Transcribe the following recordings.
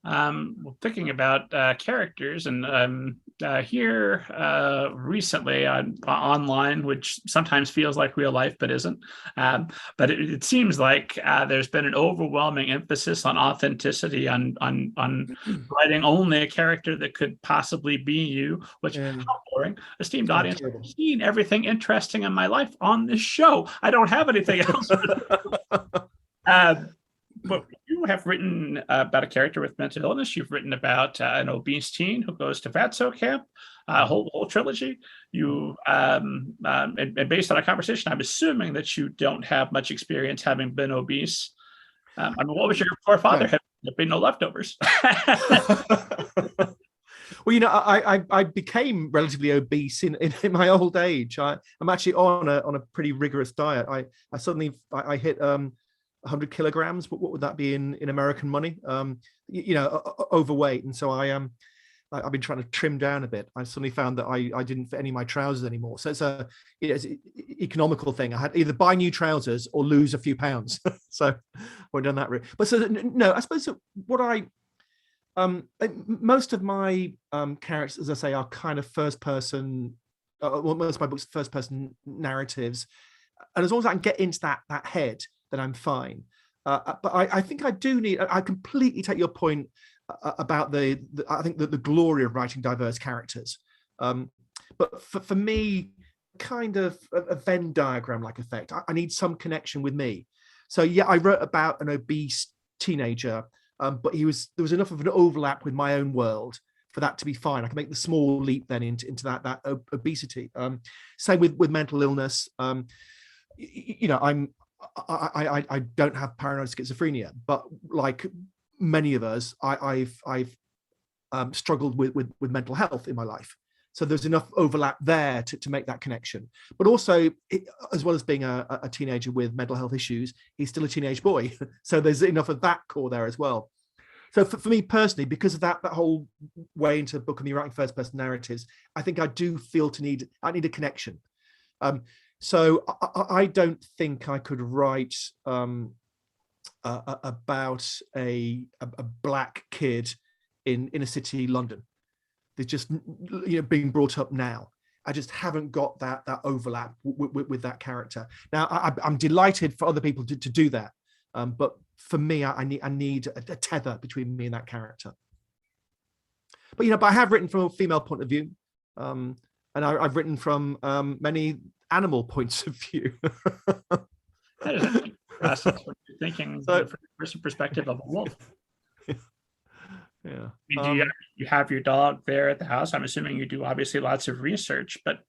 Thinking about characters, and here recently online, which sometimes feels like real life but isn't. But it seems like there's been an overwhelming emphasis on authenticity, on writing only a character that could possibly be you. Which, Yeah, how boring! Esteemed oh, audience, terrible. I've seen everything interesting in my life on this show. I don't have anything else. Uh, but you have written about a character with mental illness. You've written about an obese teen who goes to Vatso camp, whole trilogy. And based on a conversation, I'm assuming that you don't have much experience having been obese. I mean, what was your poor father? No. Have there been no leftovers? Well, I became relatively obese in my old age. I'm actually on a pretty rigorous diet. I suddenly hit 100 kilograms. What would that be in American money? Overweight, and so I've been trying to trim down a bit. I suddenly found that I didn't fit any of my trousers anymore. So it's an economical thing. I had either buy new trousers or lose a few pounds. So we've done that route. But so no, I suppose what most of my characters, as I say, are kind of first person. Most of my books, first person narratives, and as long as I can get into that head, then I'm fine. But I think I do need. I completely take your point about I think that the glory of writing diverse characters. But for me, kind of a Venn diagram like effect. I need some connection with me. So yeah, I wrote about an obese teenager. But there was enough of an overlap with my own world for that to be fine. I can make the small leap then into that obesity. Same with mental illness. I don't have paranoid schizophrenia, but like many of us, I've struggled with mental health in my life. So there's enough overlap there to make that connection. But also, as well as being a teenager with mental health issues, he's still a teenage boy. So there's enough of that core there as well. So for me personally, because of that whole way into the book and me writing first person narratives, I think I do feel I need a connection. So I don't think I could write about a black kid in inner city London. They're just being brought up now. I just haven't got that overlap with that character. Now I'm delighted for other people to do that, but for me, I need a tether between me and that character. But I have written from a female point of view, and I've written from many animal points of view. That is interesting process when you're thinking from the person perspective of a wolf. Yeah. I mean, do you have your dog there at the house? I'm assuming you do obviously lots of research, but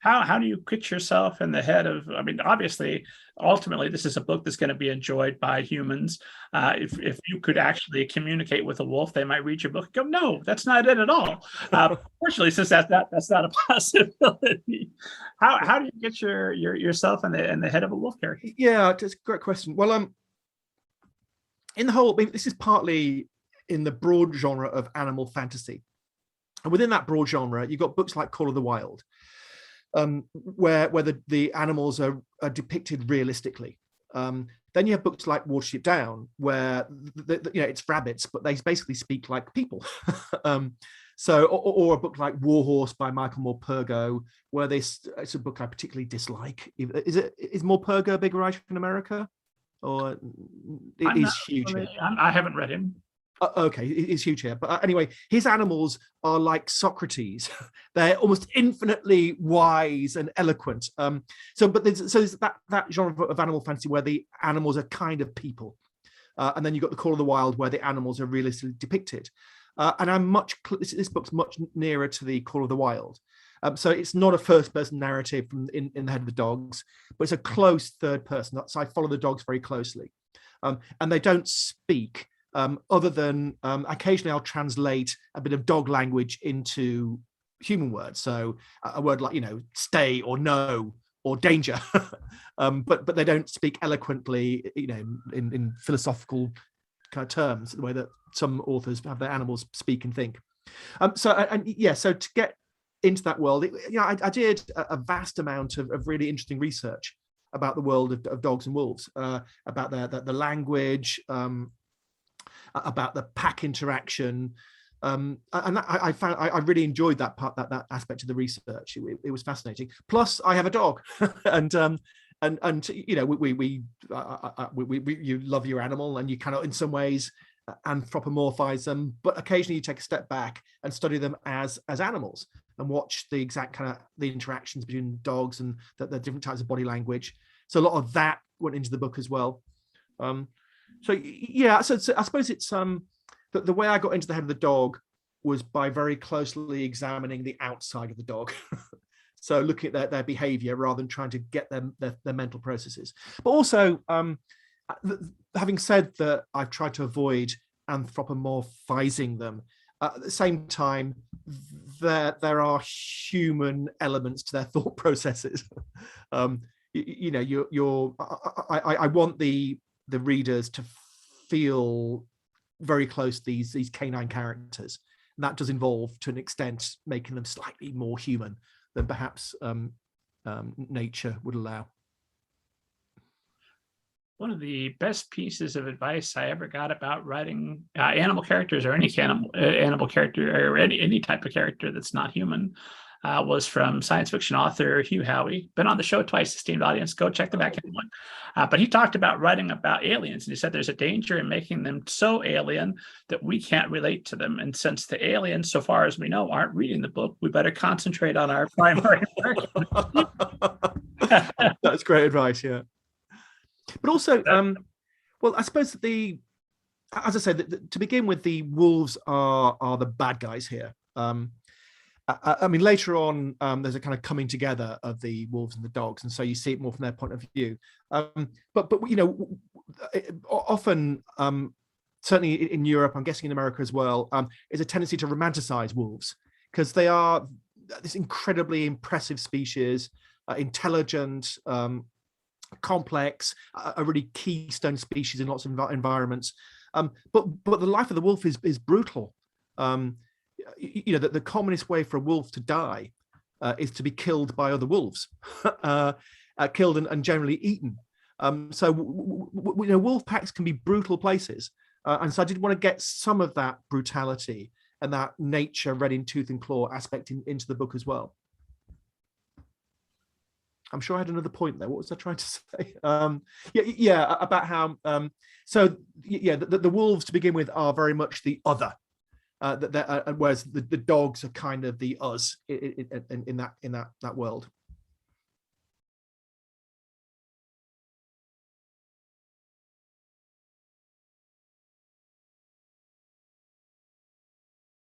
how do you put yourself in the head of, I mean, obviously, ultimately, this is a book that's going to be enjoyed by humans. If you could actually communicate with a wolf, they might read your book and go, no, that's not it at all. Fortunately, since that's not a possibility, how do you get yourself in the head of a wolf character? Yeah, that's a great question. Well, in the whole, this is partly in the broad genre of animal fantasy. And within that broad genre, you've got books like Call of the Wild, where the animals are depicted realistically. Then you have books like Watership Down, where it's rabbits, but they basically speak like people. Or a book like Warhorse by Michael Morpurgo, where it's a book I particularly dislike. Is Morpurgo a big writer in America, or it is huge? I haven't read him. Okay, it's huge here. But anyway, his animals are like Socrates. They're almost infinitely wise and eloquent. So there's that genre of animal fantasy where the animals are kind of people. And then you've got the Call of the Wild where the animals are realistically depicted. And this book's much nearer to the Call of the Wild. So it's not a first person narrative in the head of the dogs, but it's a close third person. So I follow the dogs very closely. And they don't speak. Other than occasionally I'll translate a bit of dog language into human words. So a word like, stay or no or danger, but they don't speak eloquently, in philosophical kind of terms, the way that some authors have their animals speak and think. So to get into that world, I did a vast amount of really interesting research about the world of dogs and wolves, about the language, about the pack interaction. And I really enjoyed that part, that aspect of the research. It was fascinating. Plus, I have a dog, and you know, you love your animal, and you cannot, in some ways, anthropomorphize them, but occasionally you take a step back and study them as animals and watch the exact kind of the interactions between dogs and the different types of body language. So a lot of that went into the book as well. So yeah, so I suppose it's the way I got into the head of the dog was by very closely examining the outside of the dog. So looking at their behavior rather than trying to get their mental processes. But also, having said that, I've tried to avoid anthropomorphizing them. At the same time, there are human elements to their thought processes. You know, I want the readers to feel very close to these canine characters, and that does involve, to an extent, making them slightly more human than perhaps nature would allow. One of the best pieces of advice I ever got about writing animal characters, or any animal character, or any type of character that's not human, was from science fiction author Hugh Howey. Been on the show twice, esteemed audience. Go check the back end one. But he talked about writing about aliens, and he said there's a danger in making them so alien that we can't relate to them. And since the aliens, so far as we know, aren't reading the book, we better concentrate on our primary work. That's great advice, yeah. But also, well, I suppose as I said, to begin with, the wolves are the bad guys here. I mean, later on, there's a kind of coming together of the wolves and the dogs, and so you see it more from their point of view. But you know, often, certainly in Europe, I'm guessing in America as well, is a tendency to romanticize wolves because they are this incredibly impressive species, intelligent, complex, a really keystone species in lots of environments. But the life of the wolf is brutal. You know, that the commonest way for a wolf to die is to be killed by other wolves, killed and generally eaten. So you know, wolf packs can be brutal places, and so I did want to get some of that brutality and that nature red in tooth and claw aspect into the book as well. I'm sure I had another point there. What was I trying to say? Yeah, about how. So yeah, the wolves to begin with are very much the other, whereas the dogs are kind of the us in that world.